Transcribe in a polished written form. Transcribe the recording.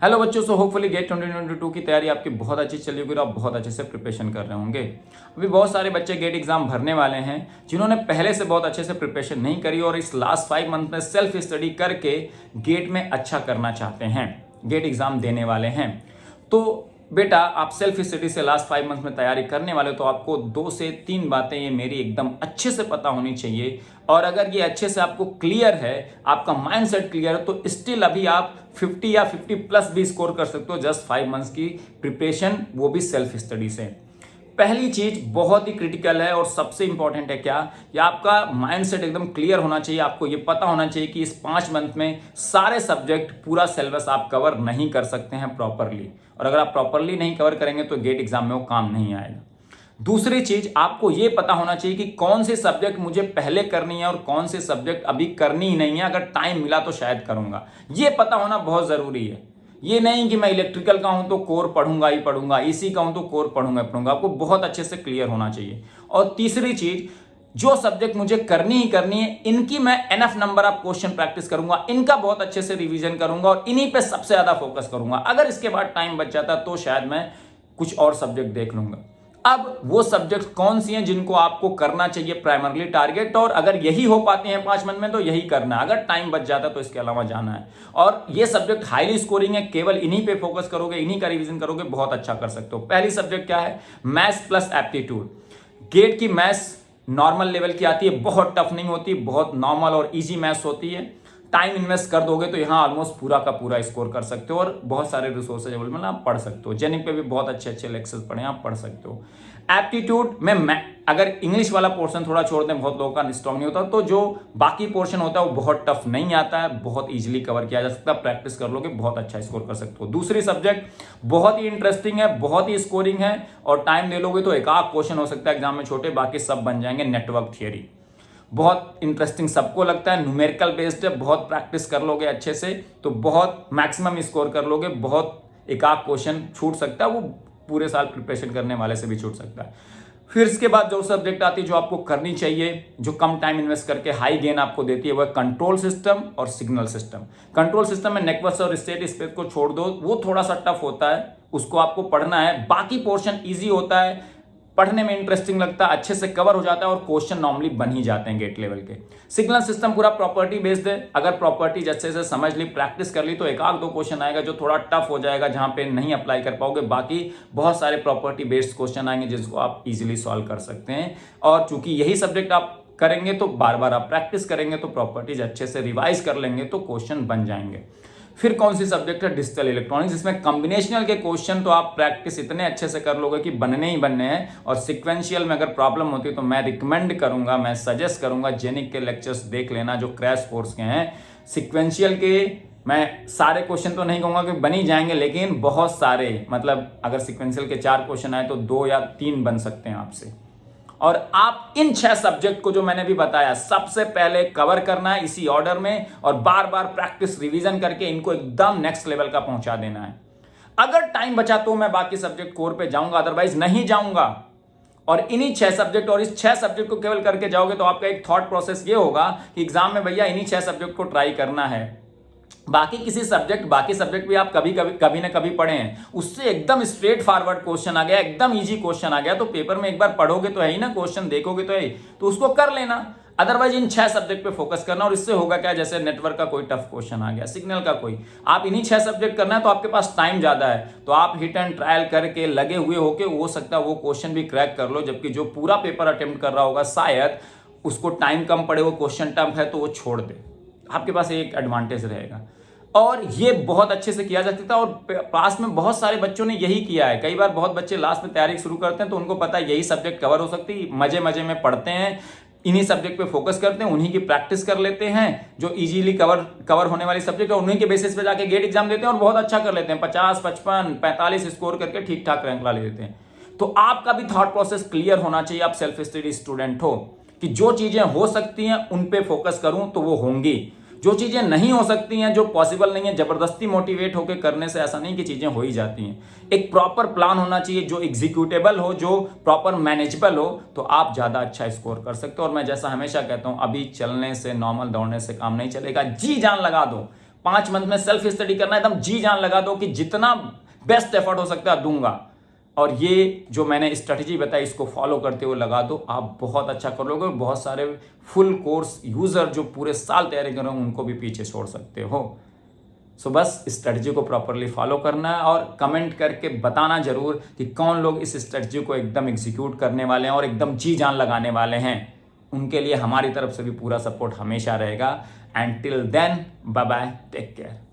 Hello बच्चों, so hopefully gate 2022 की तैयारी आपकी बहुत अच्छी चली होगी और आप बहुत अच्छे से प्रिपरेशन कर रहे होंगे। अभी बहुत सारे बच्चे गेट एग्जाम भरने वाले हैं जिन्होंने पहले से बहुत अच्छे से प्रिपरेशन नहीं करी और इस लास्ट 5 मंथ में सेल्फ स्टडी करके गेट में अच्छा करना चाहते हैं, गेट एग्जाम देने वाले हैं। तो बेटा, आप सेल्फ स्टडी से लास्ट 5 मंथ में तैयारी करने वाले हो तो आपको 2 से 3 बातें ये मेरी एकदम अच्छे से पता होनी चाहिए। और अगर ये अच्छे से आपको क्लियर है, आपका माइंडसेट क्लियर है, तो स्टिल अभी आप 50 या 50 प्लस भी स्कोर कर सकते हो जस्ट 5 मंथ्स की प्रिपरेशन, वो भी सेल्फ स्टडी से। पहली चीज बहुत ही क्रिटिकल है और सबसे इंपॉर्टेंट है क्या, ये आपका माइंडसेट एकदम क्लियर होना चाहिए। आपको ये पता होना चाहिए कि इस 5 मंथ में सारे सब्जेक्ट, पूरा सिलेबस आप कवर नहीं कर सकते हैं प्रॉपरली, और अगर आप प्रॉपरली नहीं कवर करेंगे तो गेट एग्जाम में वो काम नहीं आएगा। दूसरी चीज, आपको ये पता होना चाहिए कि कौन से सब्जेक्ट मुझे पहले करनी है और कौन से सब्जेक्ट अभी करनी ही नहीं है, अगर टाइम मिला तो शायद करूंगा। ये पता होना बहुत जरूरी है। ये नहीं कि मैं इलेक्ट्रिकल का हूं तो कोर पढ़ूंगा ही पढ़ूंगा, इसी का हूं तो कोर पढ़ूंगा ही पढ़ूंगा। आपको बहुत अच्छे से क्लियर होना चाहिए। और तीसरी चीज, जो सब्जेक्ट मुझे करनी ही करनी है, इनकी मैं enough number of question practice करूंगा, इनका बहुत अच्छे से रिवीजन करूंगा और इन्हीं पे सबसे ज्यादा फोकस करूंगा। अगर इसके बाद टाइम बच जाता तो शायद मैं कुछ और सब्जेक्ट देख लूंगा। अब वो सब्जेक्ट कौन सी हैं जिनको आपको करना चाहिए प्राइमरली टारगेट, और अगर यही हो पाते हैं 5 मंथ में तो यही करना है। अगर टाइम बच जाता तो इसके अलावा जाना है। और ये सब्जेक्ट हाईली स्कोरिंग है, केवल इन्हीं पे फोकस करोगे, इन्हीं का रिवीजन करोगे, बहुत अच्छा कर सकते हो। पहली सब्जेक्ट क्या है? Maths plus aptitude. गेट की मैथ्स नॉर्मल लेवल की आती है, बहुत टफ नहीं होती, बहुत नॉर्मल और इजी मैथ्स होती है। टाइम इन्वेस्ट कर दोगे तो यहाँ ऑलमोस्ट पूरा का पूरा स्कोर कर सकते हो और बहुत सारे रिसोर्सेज अवेलेबल आप पढ़ सकते हो। जेनिक पे भी बहुत अच्छे अच्छे लेक्चर्स पढ़े आप पढ़ सकते हो। एप्टीट्यूड में अगर इंग्लिश वाला पोर्शन थोड़ा छोड़ दें, बहुत लोगों का स्ट्रांग नहीं होता, तो जो बाकी पोर्शन होता है वो बहुत टफ नहीं आता है, बहुत इजीली कवर किया जा सकता है। प्रैक्टिस कर लोगे बहुत अच्छा स्कोर कर सकते हो। दूसरी सब्जेक्ट बहुत ही इंटरेस्टिंग है, बहुत ही स्कोरिंग है, और टाइम दे लोगे तो एक आध क्वेश्चन हो सकता है एग्जाम में छोटे, बाकी सब बन जाएंगे। नेटवर्क थियरी बहुत इंटरेस्टिंग सबको लगता है, न्यूमेरिकल बेस्ड है, बहुत प्रैक्टिस कर लोगे अच्छे से तो बहुत मैक्सिमम स्कोर कर लोगे। बहुत एक आध क्वेश्चन छूट सकता है, वो पूरे साल प्रिपरेशन करने वाले से भी छूट सकता है। फिर इसके बाद जो सब्जेक्ट आती है जो आपको करनी चाहिए, जो कम टाइम इन्वेस्ट करके हाई गेन आपको देती है, वह कंट्रोल सिस्टम और सिग्नल सिस्टम। कंट्रोल सिस्टम में नेटवर्क और स्टेट स्पेस को छोड़ दो, वो थोड़ा सा टफ होता है, उसको आपको पढ़ना है। बाकी पोर्शन इजी होता है, पढ़ने में इंटरेस्टिंग लगता है, अच्छे से कवर हो जाता है और क्वेश्चन नॉर्मली बन ही जाते हैं गेट लेवल के। सिग्नल सिस्टम पूरा प्रॉपर्टी बेस्ड है, अगर प्रॉपर्टी अच्छे से समझ ली, प्रैक्टिस कर ली तो एक आध दो क्वेश्चन आएगा जो थोड़ा टफ हो जाएगा, जहां पे नहीं अप्लाई कर पाओगे। बाकी बहुत सारे प्रॉपर्टी बेस्ड क्वेश्चन आएंगे जिसको आप इजीली सॉल्व कर सकते हैं। और चूंकि यही सब्जेक्ट आप करेंगे तो बार बार आप प्रैक्टिस करेंगे तो प्रॉपर्टीज अच्छे से रिवाइज कर लेंगे तो क्वेश्चन बन जाएंगे। फिर कौन सी सब्जेक्ट है? डिजिटल इलेक्ट्रॉनिक्स, जिसमें कॉम्बिनेशनल के क्वेश्चन तो आप प्रैक्टिस इतने अच्छे से कर लोगे कि बनने ही बनने हैं। और सिक्वेंशियल में अगर प्रॉब्लम होती है तो मैं रिकमेंड करूंगा, मैं सजेस्ट करूंगा जेनिक के लेक्चर्स देख लेना जो क्रैश कोर्स के हैं। सिक्वेंशियल के मैं सारे क्वेश्चन तो नहीं कहूंगा कि बन ही जाएंगे, लेकिन बहुत सारे, मतलब अगर सिक्वेंशियल के 4 क्वेश्चन आए तो 2 या 3 बन सकते हैं आपसे। और आप इन 6 सब्जेक्ट को जो मैंने भी बताया सबसे पहले कवर करना है इसी ऑर्डर में, और बार बार प्रैक्टिस रिवीजन करके इनको एकदम नेक्स्ट लेवल का पहुंचा देना है। अगर टाइम बचा तो मैं बाकी सब्जेक्ट कोर पे जाऊंगा, अदरवाइज नहीं जाऊंगा। और इन्हीं 6 सब्जेक्ट और इस 6 सब्जेक्ट को केवल करके जाओगे तो आपका एक थॉट प्रोसेस ये होगा कि एग्जाम में भैया इन्हीं 6 सब्जेक्ट को ट्राई करना है। बाकी सब्जेक्ट भी आप कभी ना कभी पढ़े हैं, उससे एकदम स्ट्रेट फॉरवर्ड क्वेश्चन आ गया, एकदम इजी क्वेश्चन आ गया, तो पेपर में एक बार पढ़ोगे तो है ही ना, क्वेश्चन देखोगे तो है, तो उसको कर लेना। अदरवाइज इन 6 सब्जेक्ट पे फोकस करना, और इससे होगा क्या, जैसे नेटवर्क का कोई टफ क्वेश्चन आ गया, सिग्नल का कोई, आप इन्हीं 6 सब्जेक्ट करना है तो आपके पास टाइम ज्यादा है, तो आप हिट एंड ट्रायल करके लगे हुए होके हो सकता है वो क्वेश्चन भी क्रैक कर लो। जबकि जो पूरा पेपर अटेम्प्ट कर रहा होगा शायद उसको टाइम कम पड़े, वो क्वेश्चन टफ है तो वो छोड़ दे, आपके पास एक एडवांटेज रहेगा। और ये बहुत अच्छे से किया जा सकता है, और पास में बहुत सारे बच्चों ने यही किया है। कई बार बहुत बच्चे लास्ट में तैयारी शुरू करते हैं तो उनको पता है यही सब्जेक्ट कवर हो सकती, मजे मजे में पढ़ते हैं, इन्हीं सब्जेक्ट पे फोकस करते हैं, उन्हीं की प्रैक्टिस कर लेते हैं जो इजीली कवर होने वाली सब्जेक्ट है, उन्हीं के बेसिस पे जाके गेट एग्जाम देते हैं और बहुत अच्छा कर लेते हैं, 50, 55, 45 स्कोर करके ठीक ठाक रैंक ला लेते हैं। तो आपका भी थॉट प्रोसेस क्लियर होना चाहिए, आप सेल्फ स्टडी स्टूडेंट हो, कि जो चीजें हो सकती हैं उन पे फोकस करूं तो वो होंगी, जो चीजें नहीं हो सकती हैं, जो पॉसिबल नहीं है, जबरदस्ती मोटिवेट होकर करने से ऐसा नहीं कि चीजें हो ही जाती हैं। एक प्रॉपर प्लान होना चाहिए जो एग्जीक्यूटेबल हो, जो प्रॉपर मैनेजेबल हो, तो आप ज्यादा अच्छा स्कोर कर सकते हो। और मैं जैसा हमेशा कहता हूं, अभी चलने से, नॉर्मल दौड़ने से काम नहीं चलेगा, जी जान लगा दो, 5 मंथ में सेल्फ स्टडी करना, एकदम जी जान लगा दो कि जितना बेस्ट एफर्ट हो सकता है दूंगा, और ये जो मैंने स्ट्रेटजी बताई इसको फॉलो करते हुए लगा दो, आप बहुत अच्छा कर लोगे। बहुत सारे फुल कोर्स यूजर जो पूरे साल तैयारी कर रहे हो उनको भी पीछे छोड़ सकते हो। सो बस स्ट्रेटजी को प्रॉपरली फॉलो करना है और कमेंट करके बताना जरूर कि कौन लोग इस स्ट्रेटजी को एकदम एग्जीक्यूट करने वाले हैं और एकदम जी जान लगाने वाले हैं। उनके लिए हमारी तरफ से भी पूरा सपोर्ट हमेशा रहेगा। And till then, bye bye, take care.